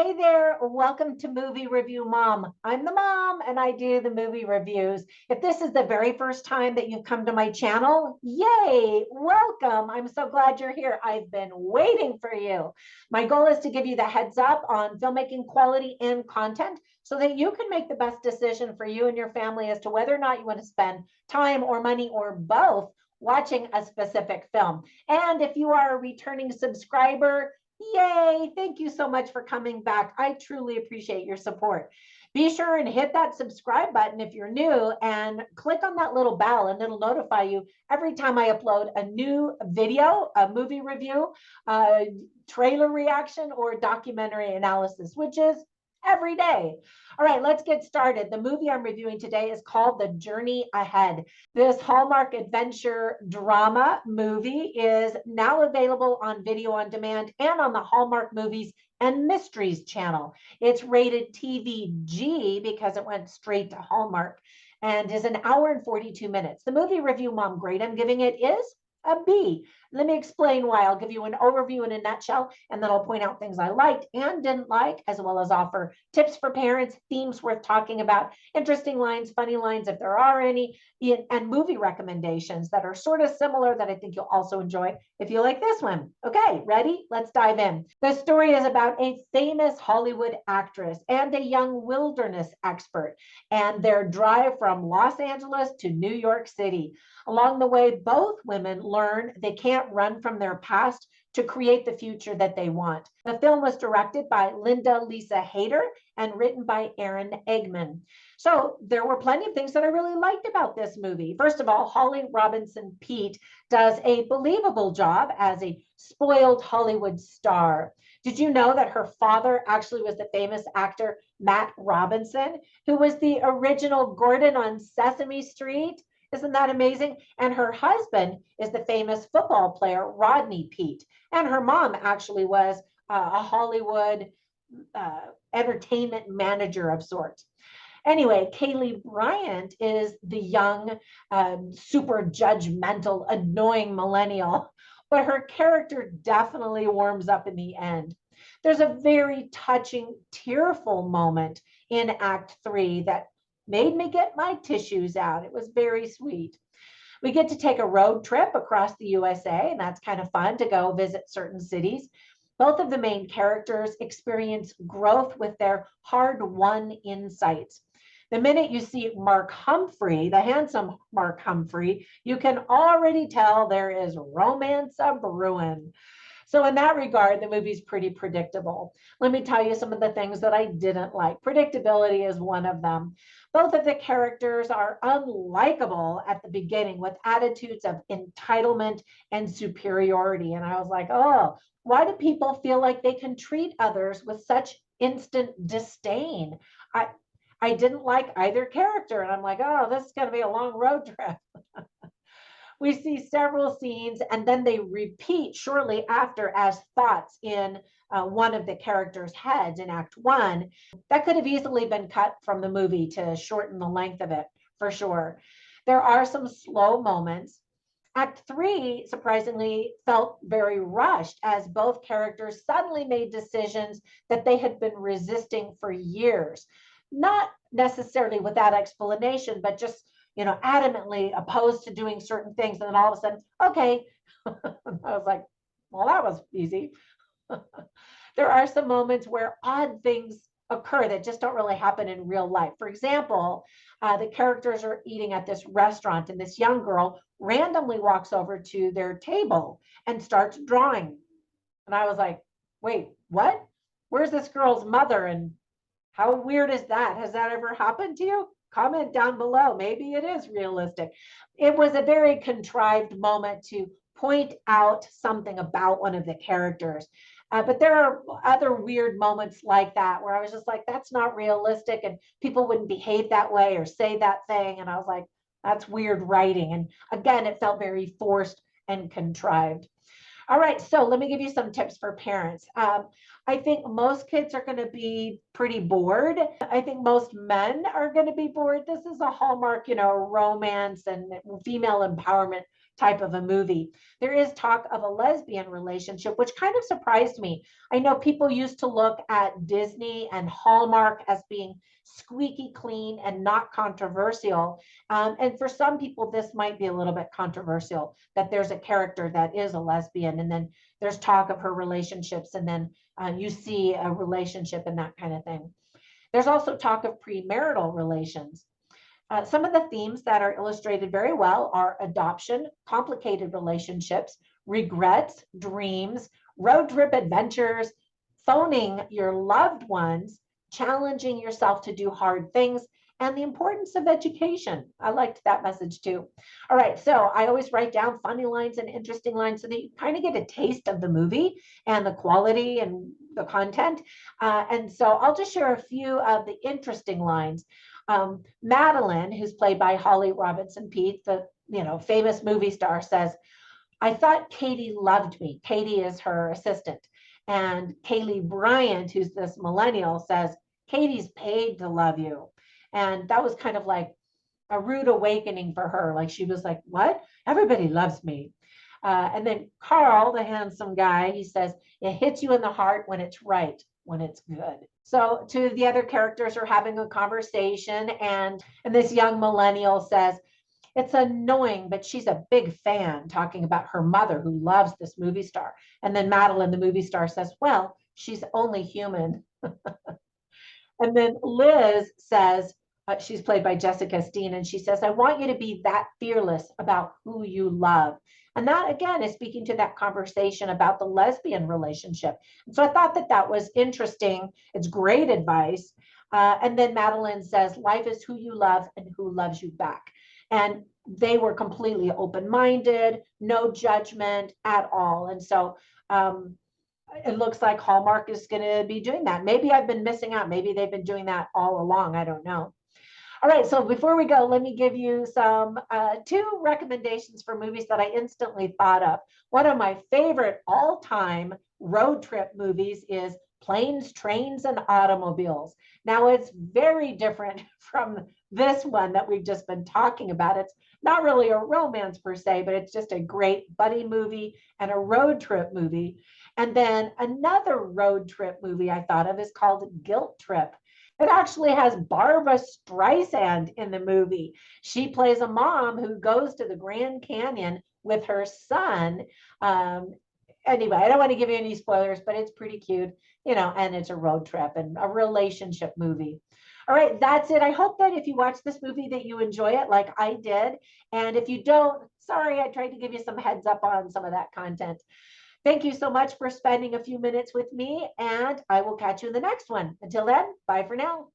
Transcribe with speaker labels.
Speaker 1: Hey there, welcome to Movie Review Mom. I'm the mom and I do the movie reviews. If this is the very first time that you've come to my channel, yay, welcome. I'm so glad you're here. I've been waiting for you. My goal is to give you the heads up on filmmaking quality and content so that you can make the best decision for you and your family as to whether or not you want to spend time or money or both watching a specific film. And if you are a returning subscriber, yay, thank you so much for coming back. I truly appreciate your support. Be sure and hit that subscribe button if you're new and click on that little bell and it'll notify you every time I upload a new video, a movie review, a trailer reaction, or documentary analysis, which is every day. All right, let's get started. The movie I'm reviewing today is called The Journey Ahead. This Hallmark adventure drama movie is now available on video on demand and on the Hallmark Movies and Mysteries channel. It's rated TVG because it went straight to Hallmark and is an hour and 42 minutes. The movie review mom grade I'm giving it is a B. Let me explain why. I'll give you an overview in a nutshell, and then I'll point out things I liked and didn't like, as well as offer tips for parents, themes worth talking about, interesting lines, funny lines, if there are any, and movie recommendations that are sort of similar that I think you'll also enjoy if you like this one. Okay, ready? Let's dive in. The story is about a famous Hollywood actress and a young wilderness expert and their drive from Los Angeles to New York City. Along the way, both women learn they can't run from their past to create the future that they want. The film was directed by Linda Lisa Hayter and written by Aaron Eggman. So there were plenty of things that I really liked about this movie. First of all, Holly Robinson Peete does a believable job as a spoiled Hollywood star. Did you know that her father actually was the famous actor Matt Robinson, who was the original Gordon on Sesame Street? Isn't that amazing? And her husband is the famous football player, Rodney Peete. And her mom actually was a Hollywood entertainment manager of sorts. Anyway, Kaylee Bryant is the young, super judgmental, annoying millennial, but her character definitely warms up in the end. There's a very touching, tearful moment in Act 3 that made me get my tissues out. It was very sweet. We get to take a road trip across the USA, and that's kind of fun to go visit certain cities. Both of the main characters experience growth with their hard-won insights. The minute you see Mark Humphrey, the handsome Mark Humphrey, you can already tell there is romance a-brewing. So in that regard, the movie's pretty predictable. Let me tell you some of the things that I didn't like. Predictability is one of them. Both of the characters are unlikable at the beginning with attitudes of entitlement and superiority. And I was like, oh, why do people feel like they can treat others with such instant disdain? I didn't like either character. And I'm like, oh, this is going to be a long road trip. We see several scenes and then they repeat shortly after as thoughts in one of the characters' heads in Act 1. That could have easily been cut from the movie to shorten the length of it, for sure. There are some slow moments. Act 3, surprisingly, felt very rushed as both characters suddenly made decisions that they had been resisting for years. Not necessarily without explanation, but just adamantly opposed to doing certain things. And then all of a sudden, okay. I was like, well, that was easy. There are some moments where odd things occur that just don't really happen in real life. For example, the characters are eating at this restaurant and this young girl randomly walks over to their table and starts drawing. And I was like, wait, what? Where's this girl's mother? And how weird is that? Has that ever happened to you? Comment down below. Maybe it is realistic. It was a very contrived moment to point out something about one of the characters. But there are other weird moments like that where I was just like, that's not realistic and people wouldn't behave that way or say that thing. And I was like, that's weird writing. And again, it felt very forced and contrived. All right, so let me give you some tips for parents. I think most kids are going to be pretty bored. I think most men are going to be bored. This is a Hallmark, romance and female empowerment type of a movie. There is talk of a lesbian relationship, which kind of surprised me. I know people used to look at Disney and Hallmark as being squeaky clean and not controversial. And for some people, this might be a little bit controversial that there's a character that is a lesbian, and then there's talk of her relationships, and then you see a relationship and that kind of thing. There's also talk of premarital relations. Some of the themes that are illustrated very well are adoption, complicated relationships, regrets, dreams, road trip adventures, phoning your loved ones, challenging yourself to do hard things, and the importance of education. I liked that message too. All right, so I always write down funny lines and interesting lines so that you kind of get a taste of the movie and the quality and the content. And so I'll just share a few of the interesting lines. Madeline, who's played by Holly Robinson Peete, the famous movie star, says, "I thought Katie loved me." Katie is her assistant. And Kaylee Bryant, who's this millennial, says, "Katie's paid to love you." And that was kind of like a rude awakening for her. Like she was like, "What? Everybody loves me." And then Carl, the handsome guy, he says, "It hits you in the heart when it's right, when it's good." So two of the other characters are having a conversation, and this young millennial says, "It's annoying, but she's a big fan," talking about her mother who loves this movie star. And then Madeline, the movie star, says, "Well, she's only human." And then Liz says, she's played by Jessica Steen, and she says, "I want you to be that fearless about who you love." And that, again, is speaking to that conversation about the lesbian relationship. And so I thought that that was interesting. It's great advice. And then Madeline says, "Life is who you love and who loves you back." And they were completely open-minded, no judgment at all. And so it looks like Hallmark is going to be doing that. Maybe I've been missing out. Maybe they've been doing that all along. I don't know. All right, so before we go, let me give you some two recommendations for movies that I instantly thought of. One of my favorite all-time road trip movies is Planes, Trains, and Automobiles. Now, it's very different from this one that we've just been talking about. It's not really a romance per se, but it's just a great buddy movie and a road trip movie. And then another road trip movie I thought of is called Guilt Trip. It actually has Barbra Streisand in the movie. She plays a mom who goes to the Grand Canyon with her son. Anyway, I don't want to give you any spoilers, but it's pretty cute, and it's a road trip and a relationship movie. All right, that's it. I hope that if you watch this movie that you enjoy it like I did. And if you don't, sorry, I tried to give you some heads up on some of that content. Thank you so much for spending a few minutes with me, and I will catch you in the next one. Until then, bye for now.